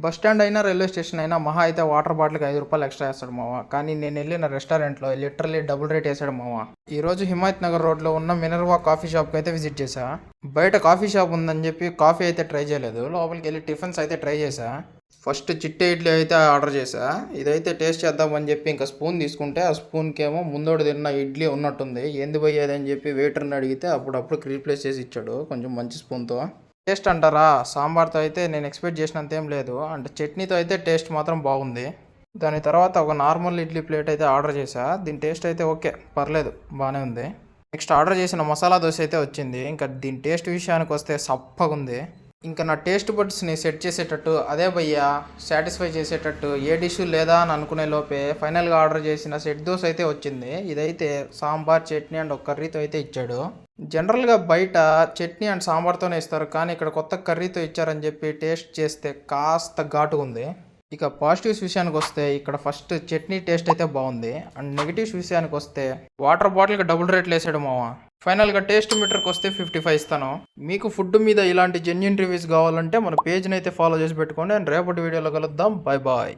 Bus stand అయినా railway station అయినా మహా అయితే వాటర్ బాటిల్కి ₹5 ఎక్స్ట్రా వేస్తాడు మావ. కానీ నేను వెళ్ళిన రెస్టారెంట్లో లిటరలీ డబుల్ రేట్ వేసాడు మావ. ఈరోజు హిమాయత్ నగర్ రోడ్లో ఉన్న మినర్వా కాఫీ షాప్కి అయితే విజిట్ చేశా. బయట కాఫీ షాప్ ఉందని చెప్పి కాఫీ అయితే ట్రై చేయలేదు, లోపలికి వెళ్ళి టిఫిన్స్ అయితే ట్రై చేశా. ఫస్ట్ చిట్టే ఇడ్లీ అయితే ఆర్డర్ చేశా. ఇదైతే టేస్ట్ చేద్దామని చెప్పి ఇంకా స్పూన్ తీసుకుంటే ఆ స్పూన్కి ఏమో ముందోడు తిన్న ఇడ్లీ ఉన్నట్టుంది. ఏంది పోయేది అని చెప్పి వెయిటర్ని అడిగితే అప్పుడప్పుడు రీప్లేస్ చేసి ఇచ్చాడు కొంచెం మంచి స్పూన్తో. టేస్ట్ అంటారా, సాంబార్తో అయితే నేను ఎక్స్పెక్ట్ చేసినంత ఏం లేదు, అంటే చట్నీతో అయితే టేస్ట్ మాత్రం బాగుంది. దాని తర్వాత ఒక నార్మల్ ఇడ్లీ ప్లేట్ అయితే ఆర్డర్ చేశా. దీని టేస్ట్ అయితే ఓకే, పర్లేదు, బాగానే ఉంది. నెక్స్ట్ ఆర్డర్ చేసిన మసాలా దోశ అయితే వచ్చింది. ఇంకా దీని టేస్ట్ విషయానికి వస్తే సప్పగా ఉంది. ఇంకా నా టేస్ట్ బడ్స్ని సెట్ చేసేటట్టు, అదే భయ్యా సాటిస్ఫై చేసేటట్టు ఏ డిష్ లేదా అని అనుకునే లోపే ఫైనల్గా ఆర్డర్ చేసిన సెట్ దోశ అయితే వచ్చింది. ఇదైతే సాంబార్, చట్నీ అండ్ ఒక కర్రీతో అయితే ఇచ్చాడు. జనరల్గా బయట చట్నీ అండ్ సాంబార్తోనే ఇస్తారు, కానీ ఇక్కడ కొత్త కర్రీతో ఇచ్చారని చెప్పి టేస్ట్ చేస్తే కాస్త ఘాటుగా ఉంది. ఇక పాజిటివ్స్ విషయానికి వస్తే ఇక్కడ ఫస్ట్ చట్నీ టేస్ట్ అయితే బాగుంది. అండ్ నెగిటివ్స్ విషయానికి వస్తే వాటర్ బాటిల్కి డబుల్ రేట్లు వేసాడు మావ. ఫైనల్గా టేస్ట్ మీటర్కి వస్తే 55 ఇస్తాను. మీకు ఫుడ్ మీద ఇలాంటి జెన్యున్ రివ్యూస్ కావాలంటే మన పేజ్ని అయితే ఫాలో చేసి పెట్టుకోండి. అండ్ రేపటి వీడియోలో కలుద్దాం. Bye bye.